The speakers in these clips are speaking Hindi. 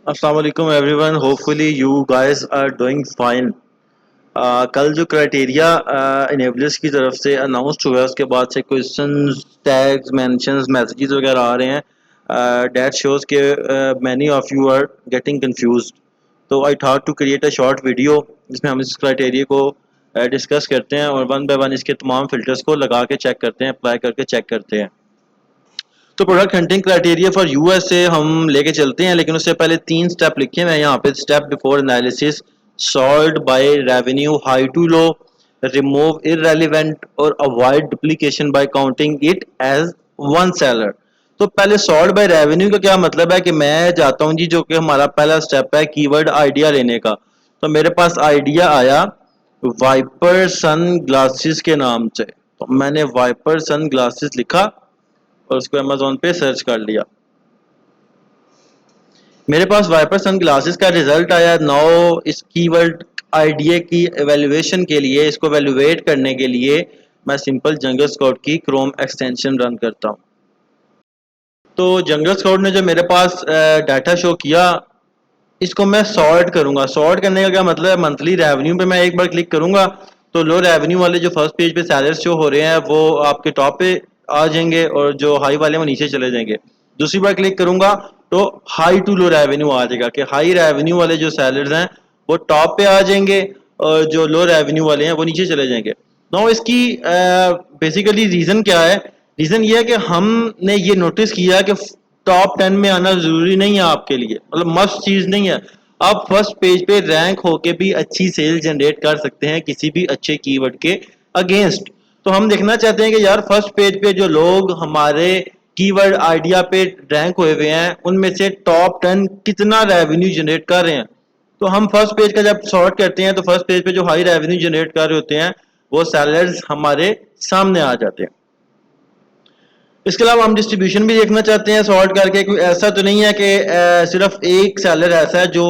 अस्सलाम वालेकुम everyone, hopefully you guys are doing fine. कल जो क्राइटेरिया इनेबलर्स की तरफ से अनाउंस्ड हुआ है उसके बाद से क्वेश्चंस, टैग्स, मेंशंस, मैसेजेस वगैरह आ रहे हैं। दैट शोज के many of you are getting confused. तो I thought to create a short video जिसमें हम इस क्राइटेरिया को डिस्कस करते हैं और वन बाय वन इसके तमाम फिल्टर्स को लगा के चेक करते हैं, अप्लाई करके चेक करते हैं। तो product hunting criteria for US से हम लेके चलते हैं, लेकिन उससे पहले 3 स्टेप लिखे हैं यहाँ पे। Step before analysis: sort by revenue, high to low, remove irrelevant और avoid duplication by counting it as one seller. तो पहले सॉर्ट बाय रेवेन्यू का क्या मतलब है कि मैं जाता हूँ जी, जो कि हमारा पहला स्टेप है कीवर्ड आइडिया लेने का। तो मेरे पास आइडिया आया वाइपर सन ग्लासेस के नाम से, तो मैंने वाइपर सन ग्लासेस लिखा और उसको अमेजोन पे सर्च कर लिया। मेरे पास वाइपर सन ग्लासेस का रिजल्ट आया। नाउ इस कीवर्ड आइडिया की एवेल्युएशन के लिए, इसको एवेल्युएट करने के लिए मैं सिंपल जंगल स्काउट की क्रोम एक्सटेंशन रन करता हूँ। तो जंगल स्काउट ने जो मेरे पास डाटा शो किया, इसको मैं सॉर्ट करूंगा। सॉर्ट करने का क्या मतलब है, मंथली रेवेन्यू पे मैं एक बार क्लिक करूंगा तो लो रेवेन्यू वाले जो फर्स्ट पेज पे सैलरीज शो हो रहे हैं वो आपके टॉप पे आ जाएंगे और जो हाई वाले वो नीचे चले जाएंगे। दूसरी बार क्लिक करूंगा तो हाई टू लो रेवेन्यू आ जाएगा कि हाई रेवेन्यू वाले जो सैलरीज हैं वो टॉप पे आ जाएंगे और जो लो रेवेन्यू वाले हैं वो नीचे चले जाएंगे। नो इसकी बेसिकली रीजन क्या है? रीजन ये है कि हमने ये नोटिस किया कि टॉप 10 में आना जरूरी नहीं है आपके लिए, मतलब मस्ट चीज नहीं है। आप फर्स्ट पेज पे रैंक होके भी अच्छी सेल जनरेट कर सकते हैं किसी भी अच्छे कीवर्ड के अगेंस्ट। तो हम देखना चाहते हैं कि यार फर्स्ट पेज पे जो लोग हमारे कीवर्ड आइडिया पे रैंक हुए हुए हैं उनमें से टॉप 10 कितना रेवेन्यू जनरेट कर रहे हैं। तो हम फर्स्ट पेज का जब सॉर्ट करते हैं तो फर्स्ट पेज पे जो हाई रेवेन्यू जनरेट कर रहे होते हैं वो सेलर्स हमारे सामने आ जाते हैं। इसके अलावा हम डिस्ट्रीब्यूशन भी देखना चाहते हैं सॉर्ट करके। कोई ऐसा तो नहीं है कि सिर्फ एक सेलर ऐसा है जो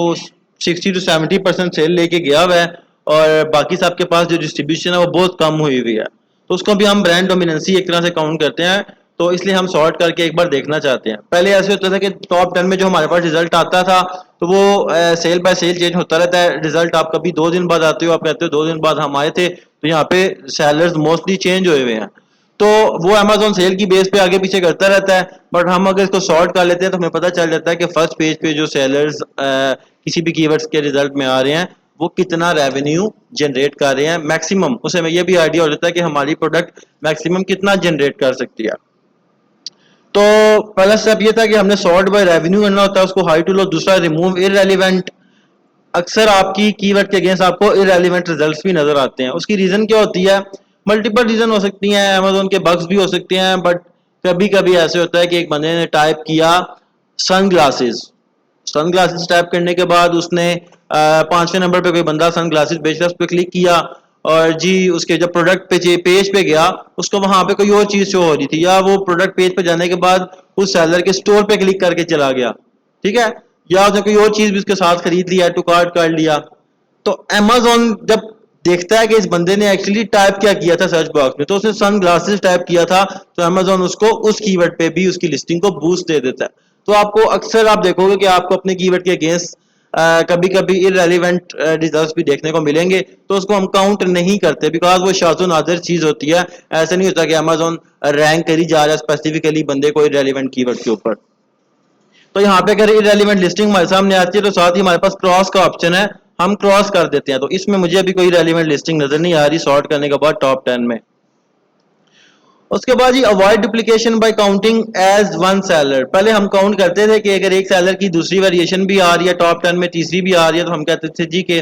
60 to 70% सेल लेके गया हुआ है और बाकी सबके पास जो डिस्ट्रीब्यूशन है वो बहुत कम हुई हुई है। तो उसको भी हम ब्रांड डोमिनेंसी एक तरह से काउंट करते हैं। तो इसलिए हम सॉर्ट करके एक बार देखना चाहते हैं। पहले ऐसे होता था कि टॉप 10 में जो हमारे पास रिजल्ट आता था तो वो सेल बाय सेल चेंज होता रहता है। रिजल्ट आप कभी 2 दिन बाद आते हो, आप कहते हो 2 दिन बाद हम आए थे, तो यहाँ पे सेलर्स मोस्टली चेंज हुए हुए हैं। तो वो अमेजोन सेल की बेस पे आगे पीछे करता रहता है। बट हम अगर इसको सॉर्ट कर लेते हैं तो हमें पता चल जाता है कि फर्स्ट पेज पे जो सेलर्स किसी भी कीवर्ड्स के रिजल्ट में आ रहे हैं वो कितना रेवेन्यू जनरेट कर रहे हैं मैक्सिमम। उसे हमें ये भी आइडिया हो जाता है कि हमारी प्रोडक्ट मैक्सिमम कितना जनरेट कर सकती है। तो पहला स्टेप ये था कि हमने सॉर्ट बाय रेवेन्यू करना होता है, उसको हाई टू लो। दूसरा रिमूव इररेलेवेंट। अक्सर आपकी कीवर्ड के अगेंस्ट आपको इररेलेवेंट रिजल्ट्स भी नजर आते हैं। उसकी रीजन क्या होती है? मल्टीपल रीजन हो सकती हैं, अमेजोन के बग्स भी हो सकते हैं। बट कभी कभी ऐसे होता है कि एक बंदे ने टाइप किया sunglasses, sunglasses type करने के बाद उसने 5वें नंबर पे कोई बंदा सन ग्लासेस बेच रहा है, उस पर क्लिक किया और जी उसके जब प्रोडक्ट पेज पे गया उसको वहां पे कोई और चीज शो हो रही थी, या वो प्रोडक्ट पेज पे जाने के बाद उस सेलर के स्टोर पे क्लिक करके चला गया, ठीक है, या उसने कोई और चीज भी उसके साथ खरीद लिया, टू कार्ट कर लिया। तो अमेजोन जब देखता है कि इस बंदे ने एक्चुअली टाइप क्या किया था सर्च बॉक्स में, तो उसने सन ग्लासेस टाइप किया था, तो अमेजोन उसको उस कीवर्ड पे भी उसकी लिस्टिंग को बूस्ट दे देता है। तो आपको अक्सर आप देखोगे कि आपको अपने कीवर्ड के अगेंस्ट कभी कभी इररेलेवेंट रिजल्ट्स भी देखने को मिलेंगे, तो उसको हम काउंट नहीं करते बिकॉज वो शाज़ो नादिर चीज होती है। ऐसा नहीं होता कि अमेजोन रैंक करी जा रहा है स्पेसिफिकली बंदे को इररेलेवेंट कीवर्ड के ऊपर। तो यहाँ पे अगर इररेलेवेंट लिस्टिंग हमारे सामने आती है तो साथ ही हमारे पास क्रॉस का ऑप्शन है, हम क्रॉस कर देते हैं। तो इसमें मुझे अभी कोई रेलिवेंट लिस्टिंग नजर नहीं आ रही सॉर्ट करने के बाद टॉप 10 में। उसके बाद ही avoid duplication by counting as one seller. पहले हम काउंट करते थे कि अगर एक सेलर की दूसरी वेरिएशन भी आ रही है टॉप 10 में, तीसरी भी आ रही है, तो हम कहते थे जी कि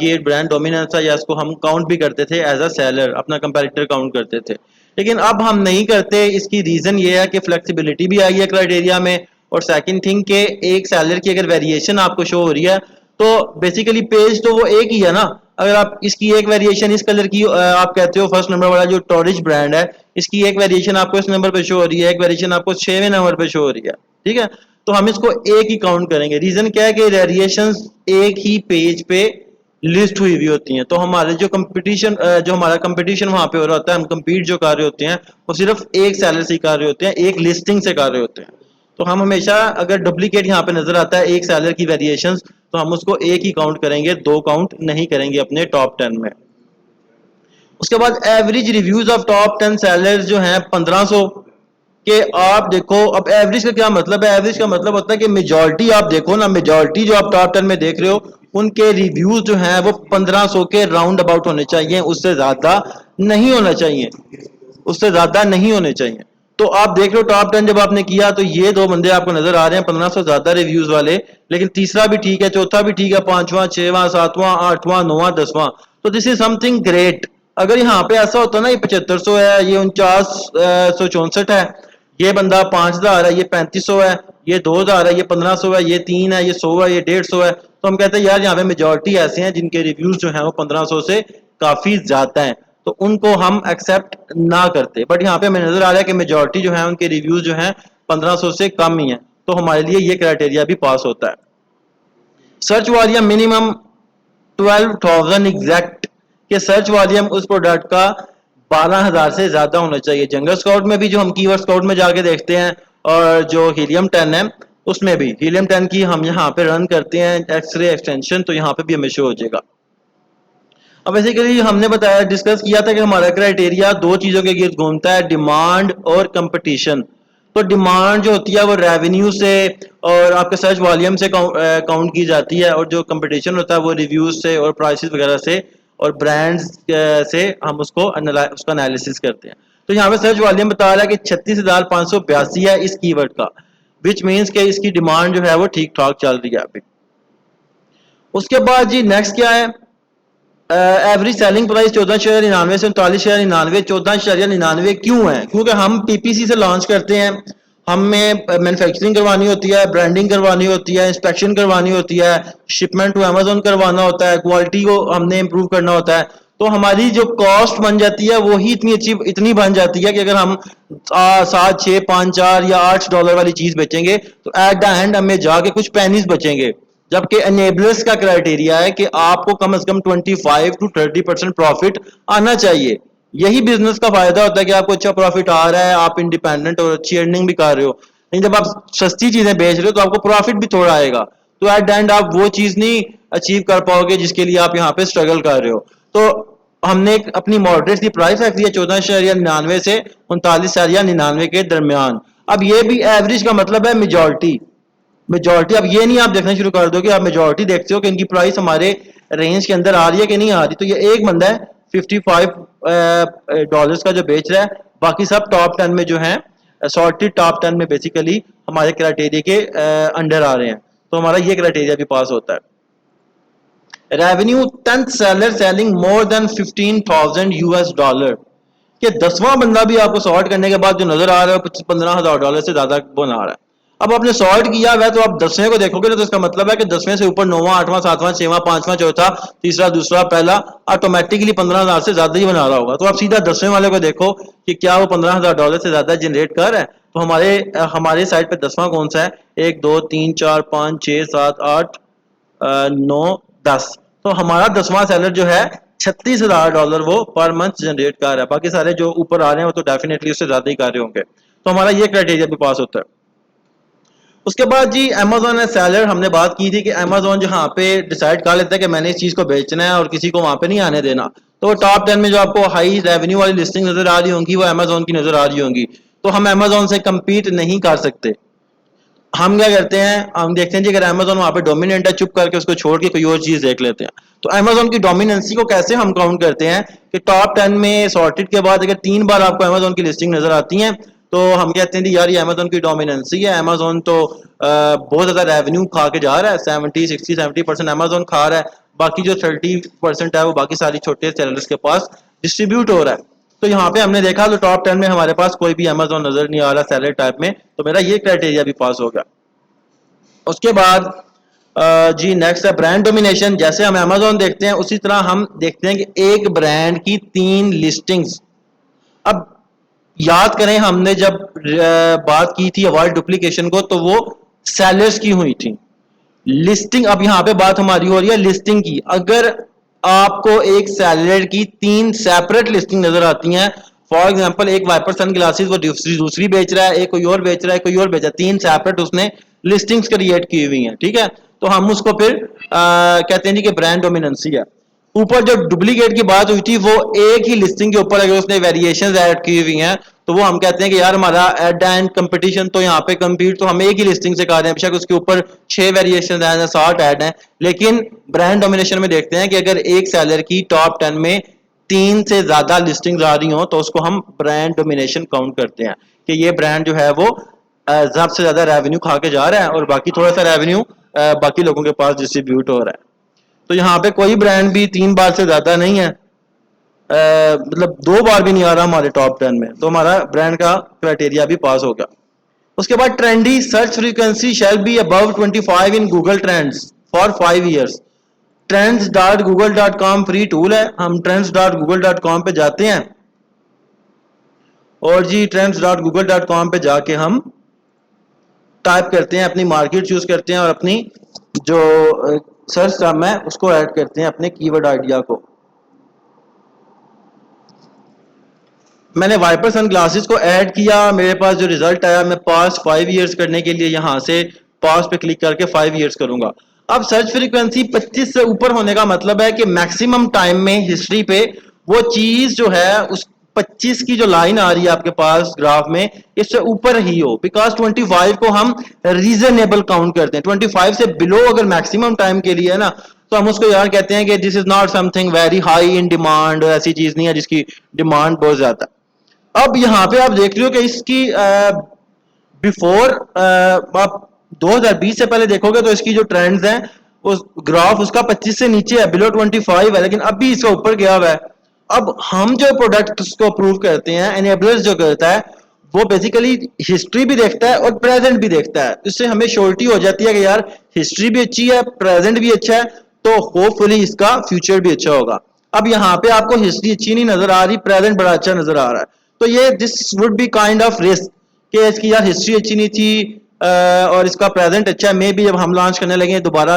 ये ब्रांड डोमिनेंस है, या इसको हम काउंट भी करते थे एज अ सेलर, अपना कंपैरेटर काउंट करते थे। लेकिन अब हम नहीं करते। इसकी रीजन ये है कि फ्लेक्सिबिलिटी भी आई है क्राइटेरिया में, और सेकंड थिंग के एक सेलर की अगर वेरिएशन आपको शो हो रही है तो बेसिकली पेज तो वो एक ही है ना। अगर आप इसकी एक वेरिएशन इस कलर की आप कहते हो फर्स्ट नंबर वाला जो टॉरिज ब्रांड है, इसकी एक वेरिएशन आपको इस नंबर पे शो हो रही है, एक वेरिएशन आपको 6वें नंबर पे शो हो रही है, ठीक है, तो हम इसको एक ही काउंट करेंगे। रीजन क्या है कि वेरिएशन एक ही पेज पे लिस्ट हुई हुई होती हैं। तो हमारे जो कंपटीशन जो हमारा कंपटीशन वहां पे हो रहा होता है, हम कंपीट जो कर रहे होते हैं वो सिर्फ एक सेलर से कर रहे होते हैं, एक लिस्टिंग से कर रहे होते हैं। तो हम हमेशा अगर डुप्लीकेट यहाँ पे नजर आता है एक सेलर की वेरिएशंस, तो हम उसको एक ही काउंट करेंगे, दो काउंट नहीं करेंगे अपने टॉप 10 में। उसके बाद average reviews of top 10 sellers जो हैं 1500 के। आप देखो अब एवरेज का क्या मतलब है, एवरेज का मतलब होता है कि मेजॉरिटी आप देखो ना, मेजॉरिटी जो आप टॉप 10 में देख रहे हो उनके रिव्यूज जो हैं वो 1500 के राउंड अबाउट होने चाहिए, उससे ज्यादा नहीं होना चाहिए, उससे ज्यादा नहीं होने चाहिए। तो आप देख रहे हो टॉप 10 जब आपने किया तो ये दो बंदे आपको नजर आ रहे हैं 1500 ज्यादा रिव्यूज वाले, लेकिन तीसरा भी ठीक है, चौथा भी ठीक है, पांचवा, छठवां, सातवां, आठवां, नौवां, 10वां। तो दिस इज समथिंग ग्रेट। अगर यहाँ पे ऐसा होता ना ये 7500 है, ये 4964 है, ये बंदा 5000 है, ये 3500 है, ये 2000 है, ये 1500 है, ये 3 है, ये 100 है, ये 150 है, तो हम कहते हैं यार यहाँ पे मेजोरिटी ऐसे हैं जिनके रिव्यूज जो हैं वो 1500 से काफी ज्यादा हैं, तो उनको हम एक्सेप्ट ना करते। बट यहाँ पे हमें नजर आ रहा है कि मेजोरिटी जो है उनके रिव्यूज जो हैं 1500 से कम ही है, तो हमारे लिए ये क्राइटेरिया भी पास होता है। सर्च वॉल्यूम मिनिमम 12,000 एग्जैक्ट, के सर्च वॉल्यूम उस प्रोडक्ट का 12,000 से ज्यादा होना चाहिए। जंगल स्काउट में भी जो हम कीवर्ड स्काउट में जाके देखते हैं, और जो हीलियम 10 है उसमें भी, हीलियम 10 की हम यहाँ पे रन करते हैं एक्सरे एक्सटेंशन, तो यहाँ पे भी हमें शो हो जाएगा। अब बेसिकली हमने बताया, डिस्कस किया था कि हमारा क्राइटेरिया दो चीजों के गिर्द घूमता है, डिमांड और कंपटीशन। तो डिमांड जो होती है वो रेवेन्यू से और आपके सर्च वॉल्यूम से काउंट की जाती है, और जो कंपटीशन होता है वो रिव्यूज से और प्राइसेस वगैरह से और ब्रांड्स से हम उसको उसका एनालिसिस करते हैं। तो यहाँ पे सर्च वॉल्यूम बता रहा है कि 36,582 है इस कीवर्ड का, विच मीन्स कि इसकी डिमांड जो है वो ठीक ठाक चल रही है अभी। उसके बाद जी नेक्स्ट क्या है, एवरेज सेलिंग प्राइस 14,99 से 39,99। 14,99 क्यों है? क्योंकि हम पीपीसी से लॉन्च करते हैं, हमें मैन्युफैक्चरिंग करवानी होती है, ब्रांडिंग करवानी होती है, इंस्पेक्शन करवानी होती है, शिपमेंट टू अमेजोन करवाना होता है, क्वालिटी को हमने इम्प्रूव करना होता है। तो हमारी जो कॉस्ट बन जाती है वही इतनी अच्छी इतनी बन जाती है कि अगर हम 7, 6, 5, 4 या $8 वाली चीज बेचेंगे तो एट द एंड हमें जाके कुछ पेनीज बचेंगे। जबकि एनेबलर्स का क्राइटेरिया है कि आपको कम से कम 25 to 30% प्रॉफिट आना चाहिए। यही बिजनेस का फायदा होता है कि आपको अच्छा प्रॉफिट आ रहा है, आप इंडिपेंडेंट और अच्छी अर्निंग भी कर रहे हो। लेकिन जब आप सस्ती चीजें बेच रहे हो तो आपको प्रॉफिट भी थोड़ा आएगा, तो एट द एंड आप वो चीज नहीं अचीव कर पाओगे जिसके लिए आप यहाँ पे स्ट्रगल कर रहे हो। तो हमने एक अपनी मॉडरेट सी प्राइस रख दी है 14,99 से 39,99 के दरमियान। अब ये भी एवरेज का मतलब है मेजॉरिटी। मेजॉरिटी अब ये नहीं आप देखना शुरू कर दो कि आप मेजॉरिटी देखते हो कि इनकी प्राइस हमारे रेंज के अंदर आ रही है कि नहीं आ रही। तो ये एक बंदा है $55 का जो बेच रहा है, बाकी सब टॉप 10 में जो है सॉर्टेड टॉप 10 में बेसिकली हमारे क्राइटेरिया के अंडर आ रहे हैं, तो हमारा ये क्राइटेरिया भी पास होता है। Revenue 10th seller selling more than $15,000 कि 10वां बंदा भी आपको सॉर्ट करने के बाद जो नजर आ रहा है $15,000 से ज्यादा बना रहा है। अब आपने सॉर्ट किया हुआ है तो आप 10वें को देखोगे तो इसका मतलब है कि 10वें से ऊपर 9वां, 8वां, 7वां, 6वां, 5वां, चौथा, तीसरा, दूसरा, पहला ऑटोमेटिकली 15,000 से ज्यादा ही बना रहा होगा। तो आप सीधा 10वें वाले को देखो कि क्या वो $15,000 से ज्यादा जनरेट कर रहा है। तो हमारे साइड पे 10वां कौन सा है, 1, 2, 3, 4, 5, 6, 7, 8, 9, 10। तो हमारा 10वां सेलर जो है $36,000 वो पर मंथ जनरेट कर रहा है। बाकी सारे जो ऊपर आ रहे हैं वो तो डेफिनेटली उससे ज्यादा ही कर रहे होंगे। तो हमारा ये क्राइटेरिया भी पास होता है। उसके बाद जी अमेजोन सेलर हमने बात की थी कि अमेजोन जहाँ पे डिसाइड कर लेता है कि मैंने इस चीज को बेचना है और किसी को वहां पे नहीं आने देना, तो टॉप 10 में जो आपको हाई रेवेन्यू वाली लिस्टिंग नजर आ रही होंगी वो अमेजोन की नजर आ रही होंगी। तो हम अमेजोन से कम्पीट नहीं कर सकते। हम क्या करते हैं, हम देखते हैं जी अगर अमेजोन वहां पे डोमिनेंट है, चुप करके उसको छोड़ के कोई और चीज देख लेते हैं। तो अमेजोन की डोमिनेंसी को कैसे हम काउंट करते हैं कि टॉप 10 में सॉर्टेड के बाद अगर 3 बार आपको अमेजोन की लिस्टिंग नजर आती है तो हम कहते हैं जी यार ये अमेजोन की डोमिनेंसी है। अमेजोन तो बहुत ज्यादा रेवेन्यू खा के जा रहा है, 70% अमेजोन खा रहा है, बाकी जो 30% है वो बाकी सारी छोटे सेलर्स के पास डिस्ट्रीब्यूट हो रहा है। तो यहाँ पे हमने देखा तो टॉप 10 में हमारे पास कोई भी अमेजोन नजर नहीं आ रहा सेलर टाइप में, तो मेरा ये क्राइटेरिया भी पास हो गया। उसके बाद जी नेक्स्ट है ब्रांड डोमिनेशन। जैसे हम अमेजोन देखते हैं उसी तरह हम देखते हैं कि एक ब्रांड की 3 लिस्टिंग्स। अब याद करें हमने जब बात की थी अवॉइड डुप्लीकेशन को तो वो सेलर्स की हुई थी। लिस्टिंग, अब यहां पे बात हमारी हो रही है लिस्टिंग की। अगर आपको एक सेलर की 3 सेपरेट लिस्टिंग नजर आती हैं फॉर एग्जाम्पल एक वाइपर सन ग्लासेस वो दूसरी बेच रहा है, एक कोई और बेच रहा है, कोई और बेच रहा है, 3 सेपरेट उसने लिस्टिंग्स क्रिएट की हुई हैं, ठीक है। तो हम उसको फिर कहते हैं जी कि ब्रांड डोमिनेंसी है। ऊपर जो डुप्लीकेट की बात हुई थी वो एक ही लिस्टिंग के ऊपर अगर उसने वेरिएशंस ऐड की हुई हैं तो वो हम कहते हैं कि यार हमारा एड एंड कंपटीशन तो यहाँ पे कम्पीट तो हम एक ही लिस्टिंग से कर रहे हैं, बेशक उसके ऊपर 6 वेरिएशन ऐड हैं, 60 ऐड हैं, लेकिन ब्रांड डोमिनेशन में देखते हैं कि अगर एक सेलर की टॉप 10 में 3 से ज्यादा लिस्टिंग्स आ रही हो तो उसको हम ब्रांड डोमिनेशन काउंट करते हैं कि ये ब्रांड जो है वो सबसे ज्यादा रेवेन्यू खा के जा रहा है और बाकी थोड़ा सा रेवेन्यू बाकी लोगों के पास डिस्ट्रीब्यूट हो रहा है। तो यहाँ पे कोई ब्रांड भी 3 बार से ज्यादा नहीं है, मतलब 2 बार भी नहीं आ रहा हमारे टॉप 10 में, तो हमारा ब्रांड का क्राइटेरिया भी पास हो गया। उसके बाद trendy search frequency shall be above 25 in Google trends for 5 years. trends.google.com free tool है, हम trends.google.com पे जाते हैं और जी trends.google.com पे जाके हम टाइप करते हैं, अपनी मार्केट चूज करते हैं और अपनी जो सर्च टर्म है उसको ऐड करते हैं अपने कीवर्ड आइडिया को। मैंने वाइपर सन ग्लासेस को ऐड किया, मेरे पास जो रिजल्ट आया मैं पास 5 ईयर्स करने के लिए यहाँ से पास पे क्लिक करके 5 ईयर्स करूंगा। अब सर्च फ्रीक्वेंसी 25 से ऊपर होने का मतलब है कि मैक्सिमम टाइम में हिस्ट्री पे वो चीज जो है उस 25 की जो लाइन आ रही है आपके पास ग्राफ में इससे ऊपर ही हो, बिकॉज 25 को हम रीजनेबल काउंट करते हैं। 25 से बिलो अगर मैक्सिमम टाइम के लिए है ना तो हम उसको यार कहते हैं कि this is not something very high in demand, ऐसी चीज नहीं है जिसकी डिमांड बहुत ज्यादा। अब यहाँ पे आप देख रहे हो कि इसकी बिफोर आप 2020 से पहले देखोगे तो इसकी जो ट्रेंड्स हैं उस ग्राफ उसका 25 से नीचे है, बिलो 25 है, लेकिन अभी इसका ऊपर गया हुआ है। अब हम जो प्रोडक्ट को अप्रूव करते हैं, एनेबलर्स जो करता है वो बेसिकली हिस्ट्री भी देखता है और प्रेजेंट भी देखता है, इससे हमें श्योरिटी हो जाती है कि यार हिस्ट्री भी अच्छी है, प्रेजेंट भी अच्छा है, तो होपफुली इसका फ्यूचर भी अच्छा होगा। अब यहाँ पे आपको हिस्ट्री अच्छी नहीं नजर आ रही, प्रेजेंट बड़ा अच्छा नजर आ रहा है, तो ये this would be kind of risk कि इसकी यार हिस्ट्री अच्छी नहीं थी और इसका प्रेजेंट अच्छा है, मे बी जब हम लॉन्च करने लगे दोबारा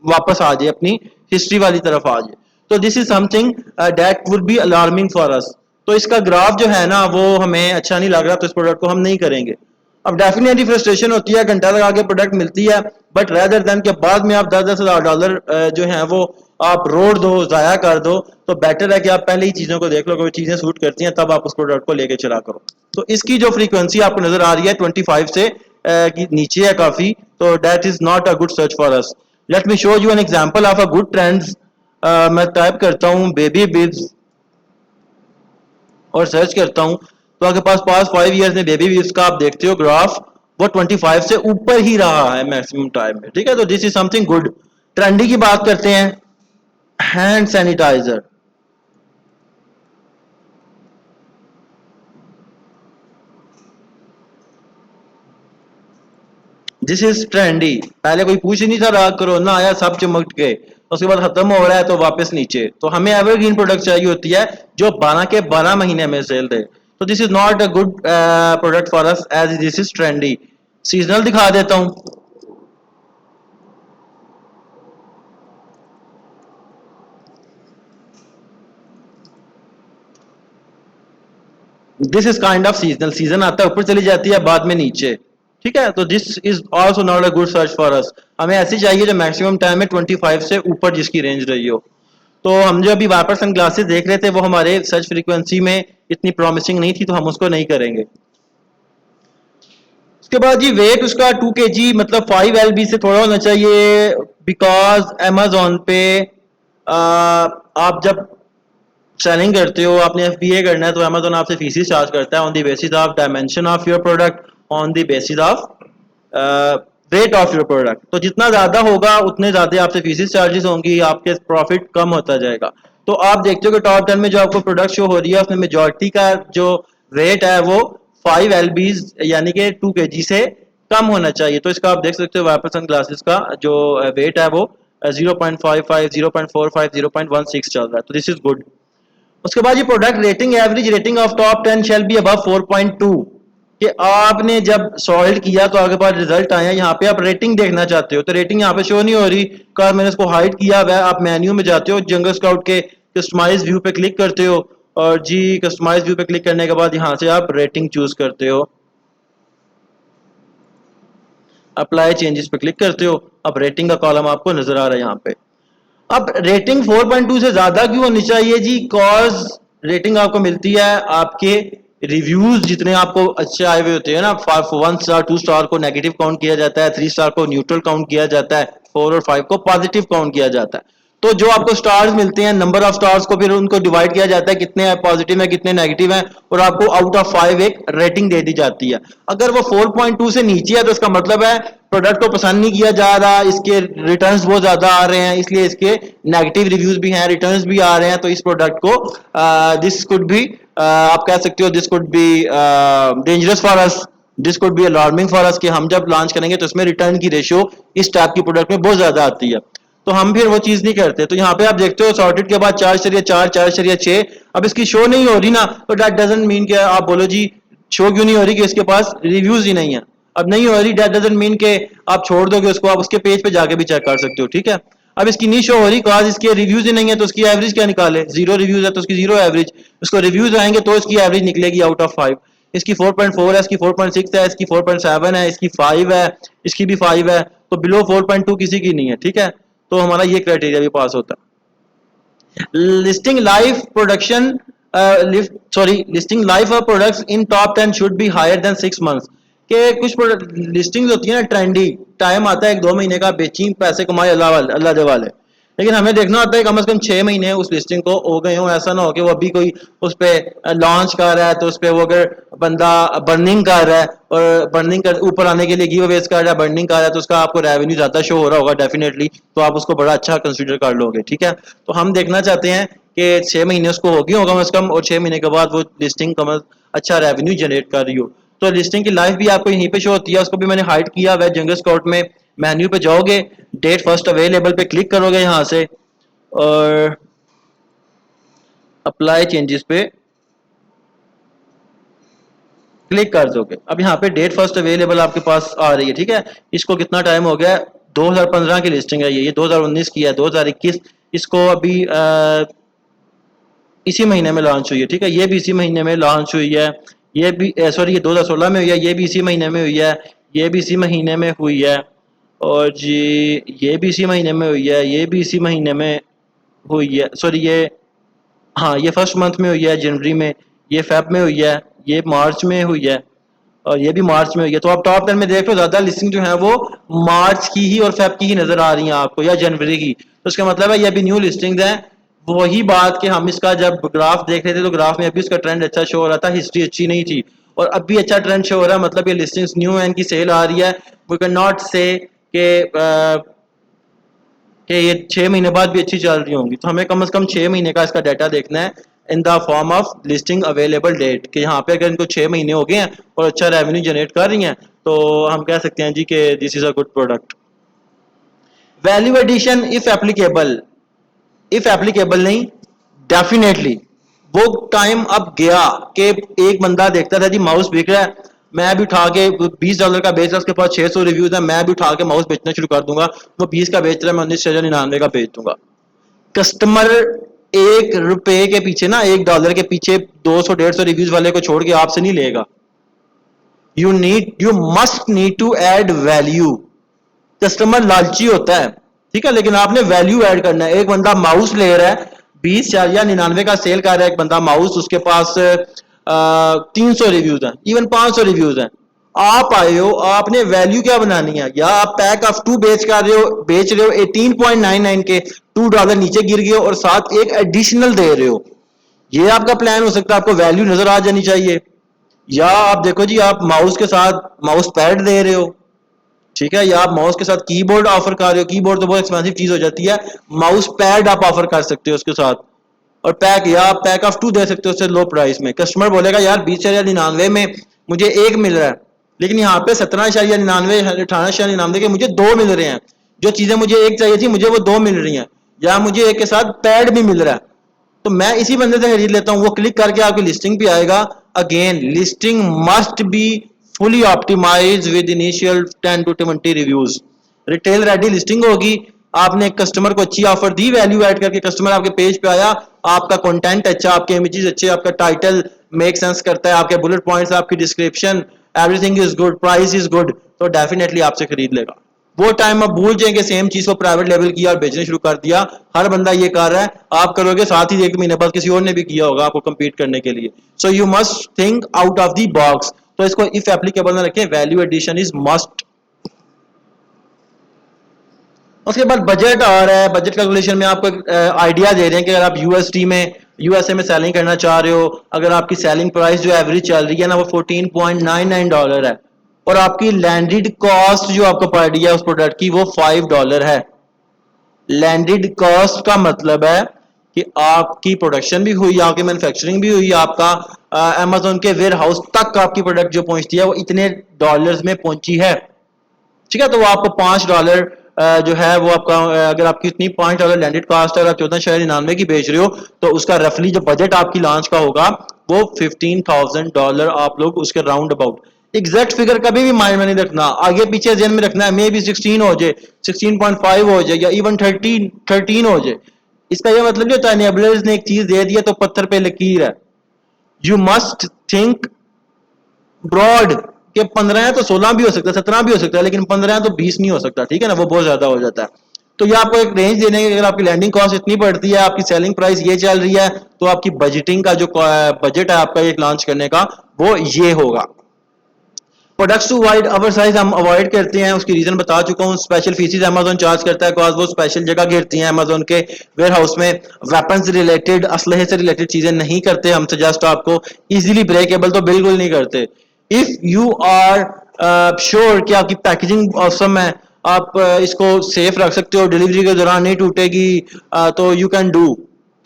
वापस आ जाए अपनी हिस्ट्री वाली तरफ आ जाए, तो this is something that would be alarming for us. तो इसका ग्राफ जो है ना वो हमें अच्छा नहीं लग रहा, तो इस प्रोडक्ट को हम नहीं करेंगे। अब डेफिनेटली फ्रस्ट्रेशन होती है, घंटा लगा के प्रोडक्ट मिलती है, बट रेदर देन के बाद में आप 10-10 हज़ार डॉलर जो है वो आप रोड दो, जाया कर दो, तो बेटर है कि आप पहले ही चीजों को देख लो, कोई चीजें सूट करती हैं तब आप उस प्रोडक्ट को लेके चला करो। तो इसकी जो फ्रीक्वेंसी आपको नजर आ रही है 25 से की नीचे है काफी, तो that is not a good search for us. Let me show you an example of a good trends. मैं टाइप करता हूँ बेबी बिब्स और सर्च करता हूँ, तो आपके पास पास 5 ईयर्स में बेबी बिब्स का आप देखते हो ग्राफ वो 25 से ऊपर ही रहा है मैक्सिमम टाइम में, ठीक है। तो this is something good. Trendy की बात करते हैं, hand sanitizer. This is trendy, पहले कोई पूछ ही नहीं था रहा, कोरोना आया सब चमक गए, उसके बाद खत्म हो रहा है तो वापस नीचे। तो हमें एवरग्रीन प्रोडक्ट चाहिए होती है जो 12 के 12 महीने में सेल दे, तो this is not a good product for us as this is trendy. Seasonal दिखा देता हूं, this is kind of seasonal, season आता है ऊपर चली जाती है बाद में नीचे, ठीक है। तो this is also not a good search for us. हमें ऐसी चाहिए जो मैक्सिमम टाइम में 25 से ऊपर जिसकी रेंज रही हो। तो हम जो अभी वाइपर सन ग्लासेस देख रहे थे वो हमारे सर्च फ्रीक्वेंसी में इतनी प्रॉमिसिंग नहीं थी, तो हम उसको नहीं करेंगे। उसके बाद जी वेट उसका 2 kg मतलब 5 LB से थोड़ा होना चाहिए, बिकॉज अमेजोन पे आप जब सेलिंग करते हो, आपने FBA करना है, तो अमेजोन आपसे फीसिस चार्ज करता है on the basis of dimension of your product, on the basis of weight of your product. तो जितना ज्यादा होगा उतने ज्यादा आपसे फीसिस चार्जेस होंगी, आपके प्रॉफिट कम होता जाएगा। तो आप देखते हो कि टॉप 10 में जो आपको प्रोडक्ट शो हो रही है उसमें मेजोरिटी का जो वेट है वो 5 LBs यानी कि 2 kg से कम होना चाहिए। तो इसका आप देख सकते हो वाइपर सन ग्लासेस का जो वेट है वो 0.55, 0.45, 0.16 चल रहा है, तो दिस इज गुड। उसके बाद ये product rating, average rating of top 10 shall be above 4.2, कि आपने जब सॉल्व किया तो आपके पास रिजल्ट आया, यहाँ पे आप रेटिंग देखना चाहते हो तो रेटिंग यहाँ पे शो नहीं हो रही, कार मैंने इसको हाइड किया हुआ है। आप मेन्यू में जाते हो, जंगल स्काउट के कस्टमाइज व्यू पे क्लिक करते हो और जी कस्टमाइज व्यू पे क्लिक करने के बाद यहाँ से आप रेटिंग चूज करते हो, अप्लाई चेंजेस पे क्लिक करते हो। अब रेटिंग का कॉलम आपको नजर आ रहा है यहाँ पे। अब रेटिंग 4.2 से ज्यादा क्यों होनी चाहिए जी? कॉज रेटिंग आपको मिलती है आपके रिव्यूज जितने आपको अच्छे आए हुए होते हैं ना, 1 स्टार 2 स्टार को नेगेटिव काउंट किया जाता है, 3 स्टार को न्यूट्रल काउंट किया जाता है, 4 और 5 को पॉजिटिव काउंट किया जाता है। तो जो आपको स्टार्स मिलते हैं, नंबर ऑफ स्टार्स को फिर उनको डिवाइड किया जाता है, कितने पॉजिटिव है कितने नेगेटिव है, और आपको आउट ऑफ 5 एक रेटिंग दे दी जाती है। अगर वो 4.2 से नीचे है तो इसका मतलब है प्रोडक्ट को पसंद नहीं किया जा रहा, इसके रिटर्न्स बहुत ज्यादा आ रहे हैं, इसलिए इसके नेगेटिव रिव्यूज भी हैं, रिटर्न्स भी आ रहे हैं। तो इस प्रोडक्ट को दिस कुड बी, आप कह सकते हो this could be dangerous for us, this could be alarming for us, कि हम जब लॉन्च करेंगे तो इसमें रिटर्न की रेशियो इस टाइप की प्रोडक्ट में बहुत ज्यादा आती है। तो हम फिर वो चीज नहीं करते। तो यहाँ पे आप देखते हो सॉर्टेड के बाद 4.4 4.6, अब इसकी शो नहीं हो रही ना, तो दैट डजंट मीन कि आप बोलो जी शो क्यों नहीं हो रही, कि इसके पास रिव्यूज ही नहीं है। अब नहीं हो रही दैट डजंट मीन के आप छोड़ दोगे उसको, आप उसके पेज पे जाके भी चेक कर सकते हो, ठीक है। अब इसकी नहीं शो हो रही कॉज इसके रिव्यूज ही नहीं है, तो उसकी एवरेज क्या निकाले? 0 रिव्यूज है तो उसकी 0 एवरेज, उसको रिव्यूज आएंगे तो इसकी एवरेज निकलेगी आउट ऑफ 5। इसकी 4.4 है, इसकी 4.6 है, इसकी 4.7 है, इसकी 5 है, इसकी भी 5 है, तो बिलो 4.2 किसी की नहीं है, ठीक है। तो हमारा ये क्राइटेरिया भी पास होता है। Listing life production listing life of products in top 10 should be higher than 6 months. के कुछ लिस्टिंग्स होती है ना ट्रेंडी, टाइम आता है 1-2 महीने का, बेची पैसे कमाए अल्लाह दे वाले, लेकिन हमें देखना होता है कम से कम 6 महीने उस लिस्टिंग को हो गए हो। ऐसा ना हो कि वो अभी कोई उस पर लॉन्च कर रहा है तो उस पर वो अगर बंदा बर्निंग कर रहा है और बर्निंग कर ऊपर आने के लिए गिव अवेज कर रहा है, बर्निंग कर रहा है, तो उसका आपको रेवेन्यू ज्यादा शो हो रहा होगा डेफिनेटली, तो आप उसको बड़ा अच्छा कंसिडर कर लोगे, ठीक है। तो हम देखना चाहते हैं कि 6 महीने उसको होगी होगा कम से कम, और 6 महीने के बाद वो लिस्टिंग कम अच्छा रेवेन्यू जनरेट कर रही हो। तो लिस्टिंग की लाइफ भी आपको यहीं पे शो होती है, उसको भी मैंने हाइड किया हुआ है। जंगल स्काउट में मेन्यू पे जाओगे, डेट फर्स्ट अवेलेबल पे क्लिक करोगे यहाँ से, और अप्लाई चेंजेस पे क्लिक कर दोगे। अब यहाँ पे डेट फर्स्ट अवेलेबल आपके पास आ रही है, ठीक है। इसको कितना टाइम हो गया? 2015 की लिस्टिंग है, ये 2019 की है, 2021 इसको अभी इसी महीने में लॉन्च हुई है, ठीक है। ये भी इसी महीने में लॉन्च हुई है, ये भी सॉरी ये 2016 में हुई है, ये भी इसी महीने में हुई है, ये भी इसी महीने में हुई है, और जी ये भी इसी महीने में हुई है, ये भी इसी महीने में हुई है, सॉरी ये हाँ ये फर्स्ट मंथ में हुई है जनवरी में, ये फेब में हुई है, ये मार्च में हुई है, और ये भी मार्च में हुई है। तो आप टॉप 10 में देख लो ज्यादा लिस्टिंग जो है वो मार्च की ही और फेब की ही नजर आ रही है आपको, या जनवरी की। तो इसका मतलब है ये भी न्यू लिस्टिंग्स हैं। वही बात कि हम इसका जब ग्राफ देख रहे थे तो ग्राफ में अभी उसका ट्रेंड अच्छा शो हो रहा था, हिस्ट्री अच्छी नहीं थी, और अब भी अच्छा ट्रेंड शो हो रहा है, मतलब ये लिस्टिंग्स न्यू है, इनकी सेल आ रही है। वी कैन नॉट से कि ये 6 महीने बाद भी अच्छी चल रही होंगी। तो हमें कम से कम 6 महीने का इसका डाटा देखना है in the form of listing available date, कि यहाँ पे अगर इनको 6 महीने हो गए हैं और अच्छा रेवेन्यू जनरेट कर रही हैं तो हम कह सकते हैं जी कि this is a good product. Value addition if applicable नहीं, डेफिनेटली वो टाइम अब गया कि एक बंदा देखता था जी माउस बिक रहा है, मैं भी उठा के $20 का बेच रहा है, उसके पास 600 रिव्यूज है, मैं भी उठा के माउस बेचना शुरू कर दूंगा। वो 20 का बेच रहा है, मैं 1999 का बेच दूंगा। कस्टमर $1 के पीछे ना, $1 के पीछे 200-150 रिव्यूज वाले को छोड़ के आपसे नहीं लेगा। You must need to add value. Customer लालची होता है, ठीक है, लेकिन आपने वैल्यू ऐड करना है। एक बंदा माउस ले रहा है 20 या 99 का सेल कर रहा है एक बंदा माउस, उसके पास 300 रिव्यूज हैं, इवन 500 रिव्यूज हैं। आप आए हो, आपने वैल्यू क्या बनानी है? या आप पैक ऑफ 2 बेच रहे हो 18.99 के, $2 नीचे गिर गए और साथ एक एडिशनल दे रहे हो, ये आपका प्लान हो सकता है। आपको वैल्यू नजर आ जानी चाहिए। या आप देखो जी आप माउस के साथ माउस पैड दे रहे हो, ठीक है, या आप माउस के साथ कीबोर्ड ऑफर कर रहे हो, कीबोर्ड तो बहुत एक्सपेंसिव चीज हो जाती है, माउस पैड आप ऑफर कर सकते हो उसके साथ, और पैक या आप पैक ऑफ 2 दे सकते हो उससे लो प्राइस में। कस्टमर बोलेगा यार 20.99 में मुझे एक मिल रहा है, लेकिन यहाँ पे 17.99 18.99 के मुझे 2 मिल रहे हैं। जो चीजें मुझे एक चाहिए थी मुझे वो 2 मिल रही हैं, या मुझे एक के साथ पैड भी मिल रहा है, तो मैं इसी बंदे से खरीद लेता हूँ। वो क्लिक करके आपकी लिस्टिंग पे आएगा। Again listing must be fully optimize with initial 10 to 20 reviews. Retail ready listing होगी, आपने कस्टमर को अच्छी ऑफर दी, वैल्यू ऐड करके कस्टमर आपके पेज पे आया, आपका कंटेंट अच्छा, आपके इमेजेस अच्छे, आपका टाइटल मेक सेंस करता है, आपके बुलेट पॉइंट्स, आपकी description, everything is good, price is good, तो डेफिनेटली आपसे खरीद लेगा। वो टाइम आप भूल जाएंगे सेम चीज को प्राइवेट लेवल किया और बेचने शुरू कर दिया, हर बंदा ये कर रहा है, आप करोगे साथ ही एक महीने बाद किसी और ने भी किया होगा आपको कम्पीट करने के लिए। So you must think out of the box. तो इसको इफ एप्लीकेबल ना रखें, वैल्यू एडिशन इज मस्ट। उसके बाद बजट आ रहा है, बजट कैलकुलेशन में आपको आइडिया दे रहे हैं कि अगर आप यूएसडी में यूएसए में सेलिंग करना चाह रहे हो, अगर आपकी सेलिंग प्राइस जो एवरेज चल रही है ना वो $14.99 है, और आपकी लैंडेड कॉस्ट जो आपको पड़ रही है उस प्रोडक्ट की वो $5 है। लैंडेड कॉस्ट का मतलब है कि आपकी प्रोडक्शन भी हुई, आपकी मैन्युफैक्चरिंग भी हुई, आपका अमेजोन के वेयर हाउस तक आपकी प्रोडक्ट जो पहुंचती है वो इतने डॉलर्स में पहुंची है। ठीक है, तो वो आपको $5 जो है वो आपका अगर आपकी इतनी $5 लैंडेड कॉस्ट है और आप 14.99 की बेच रहे हो, तो उसका रफली जो बजट आपकी लॉन्च का होगा वो $15,000 आप लोग उसके राउंड अबाउट। एग्जैक्ट फिगर कभी भी माइंड में नहीं रखना, आगे पीछे जेन में रखना है, मे बी 16 हो जाए, 16.5 हो जाए, या इवन 13 हो जाए। इसका यह मतलब नहीं होता एनेबलर्स ने एक चीज दे दी है तो पत्थर पे लकीर है। यू मस्ट थिंक ब्रॉड, के 15 है तो 16 भी हो सकता है, 17 भी हो सकता है, लेकिन 15 है तो 20 नहीं हो सकता, ठीक है ना, वो बहुत ज्यादा हो जाता है। तो ये आपको एक रेंज देने की, अगर आपकी लैंडिंग कॉस्ट इतनी पड़ती है, आपकी सेलिंग प्राइस ये चल रही है, तो आपकी बजटिंग का जो बजट है आपका एक लॉन्च करने का वो ये होगा। Products too wide our size हम अवॉइड करते हैं, उसकी रीजन बता चुका हूँ। स्पेशल फीसिस अमेजोन चार्ज करता है, बिकॉज वो स्पेशल जगह घेरती हैं अमेजोन के वेयर हाउस में। वेपन से रिलेटेड, असलहे से रिलेटेड चीजें नहीं करते हम सजेस्ट आपको। इजीली ब्रेकेबल तो बिल्कुल नहीं करते। इफ यू आर श्योर कि आपकी पैकेजिंग ऑसम है, आप इसको सेफ रख सकते हो, डिलीवरी के दौरान नहीं टूटेगी, तो यू कैन डू।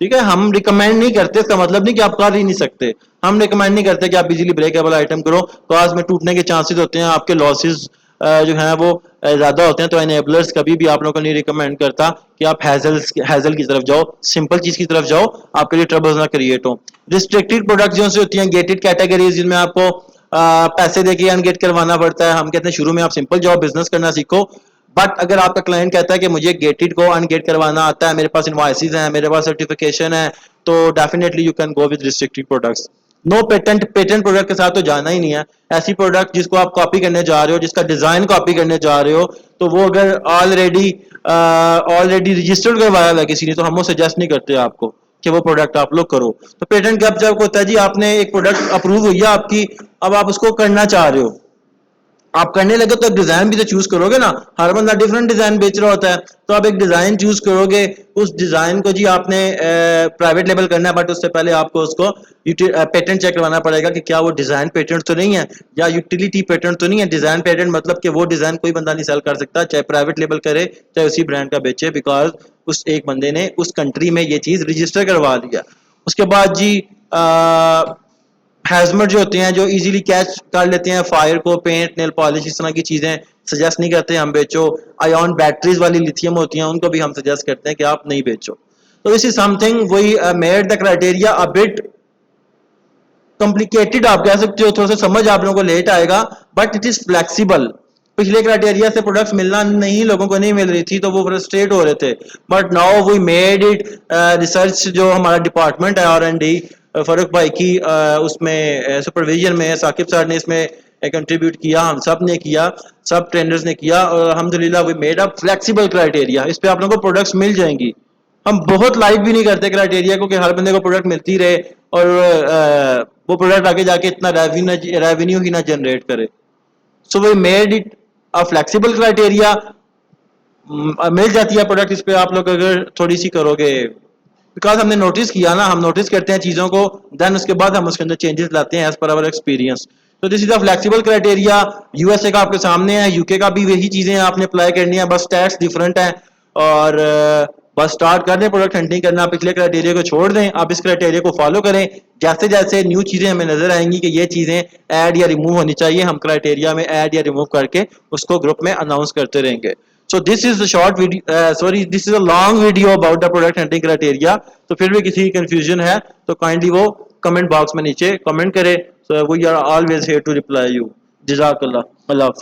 ठीक है, हम रिकमेंड नहीं करते, इसका मतलब नहीं कि आप कर ही नहीं सकते। हम रिकमेंड नहीं करते कि आप इजीली ब्रेकेबल आइटम करो, कॉज में टूटने के चांसेस होते हैं, आपके लॉसेस जो हैं वो ज्यादा होते हैं। तो एनेबलर्स कभी भी आप लोगों को नहीं रिकमेंड करता कि आप हैजल की तरफ जाओ, सिंपल चीज की तरफ जाओ, आपके लिए ट्रबल्स ना क्रिएट हो। रिस्ट्रिक्टेड प्रोडक्ट जो होती हैं, गेटेड कैटेगरीज, जिनमें आपको पैसे देके अनगेट करवाना पड़ता है। हम कहते हैं शुरू में आप सिंपल जॉब बिजनेस करना सीखो, बट अगर आपका क्लाइंट कहता है कि मुझे गेटेड को अनगेट करवाना आता है, मेरे पास इनवॉइसेस हैं, मेरे पास सर्टिफिकेशन है, तो definitely you can go with restricted products. No patent, patent product के साथ तो जाना ही नहीं है। ऐसी प्रोडक्ट जिसको आप कॉपी करने जा रहे हो, जिसका डिजाइन कॉपी करने जा रहे हो, तो वो अगर ऑलरेडी रजिस्टर्ड करवाया हुआ है किसी ने, तो हम वो सजेस्ट नहीं करते आपको कि वो प्रोडक्ट आप लोग करो। तो पेटेंट कब जब होता है जी, आपने एक प्रोडक्ट अप्रूव हुई है आपकी, अब आप उसको करना चाह रहे हो, आप करने लगे तो एक डिजाइन भी तो चूज करोगे ना। हर बंदा डिफरेंट डिजाइन बेच रहा होता है, तो आप एक डिजाइन चूज करोगे। उस डिजाइन को जी आपने प्राइवेट लेवल करना है, बट उससे पहले आपको उसको पेटेंट चेक करवाना पड़ेगा कि क्या वो डिजाइन पेटेंट तो नहीं है, या यूटिलिटी पेटेंट तो नहीं है। डिजाइन पेटेंट मतलब कि वो डिजाइन कोई बंदा नहीं सेल कर सकता, चाहे प्राइवेट लेवल करे चाहे उसी ब्रांड का बेचे, बिकॉज उस एक बंदे ने उस कंट्री में ये चीज रजिस्टर करवा लिया। उसके बाद जी हैजमट जो होते हैं, जो इजीली कैच कर लेते हैं फायर को, पेंट, नेल पॉलिश, इस तरह की चीजें सजेस्ट नहीं करते हम बेचो। आयन बैटरीज वाली लिथियम होती हैं, उनको भी हम सजेस्ट करते हैं कि आप नहीं बेचो। तो this is something we made the criteria a bit complicated, आप कह सकते हो, थोड़ा सा समझ आप लोगों को लेट आएगा, बट इट इज फ्लेक्सिबल। पिछले क्राइटेरिया से प्रोडक्ट्स मिलना नहीं, लोगों को नहीं मिल रही थी, तो वो फ्रस्ट्रेट हो रहे थे, but now we made it. Research जो हमारा डिपार्टमेंट है R&D, फरूक भाई की उसमें सुपरविजन में, साकिब सर ने इसमें कंट्रीब्यूट किया, हम सब ने किया, सब ट्रेनर्स ने किया, और अल्हम्दुलिल्लाह we made a flexible criteria. इस पे आप लोगों को प्रोडक्ट्स मिल जाएंगी। हम बहुत लाइक भी नहीं करते क्राइटेरिया को कि हर बंदे को प्रोडक्ट मिलती रहे और वो प्रोडक्ट आगे जाके इतना रेवेन्यू ही ना जनरेट करे। So we made it a flexible criteria. मिल जाती है प्रोडक्ट इस पे आप लोग अगर थोड़ी सी करोगे, बिकॉज हमने नोटिस किया ना, हम नोटिस करते हैं चीजों को, देन उसके बाद हम उसके अंदर चेंजेस लाते हैं एज पर आवर एक्सपीरियंस। तो this is a flexible criteria. USA का आपके सामने है, यूके का भी वही चीजें आपने अप्लाई करनी है, बस टैक्स डिफरेंट है। और बस स्टार्ट कर दें प्रोडक्ट हंटिंग करना, पिछले क्राइटेरिया को छोड़ दें, आप इस क्राइटेरिया को फॉलो करें। जैसे जैसे न्यू चीजें हमें नजर आएंगी कि ये चीजें ऐड या रिमूव होनी चाहिए, हम क्राइटेरिया में ऐड या रिमूव करके उसको ग्रुप में अनाउंस करते रहेंगे। So this is a short video, this is a long video about the product hunting criteria. तो फिर भी किसी कंफ्यूजन है तो काइंडली वो कमेंट बॉक्स में नीचे कमेंट करें। So we are always here to reply you. जज़ाकल्लाह, अल्लाह हाफ़िज़।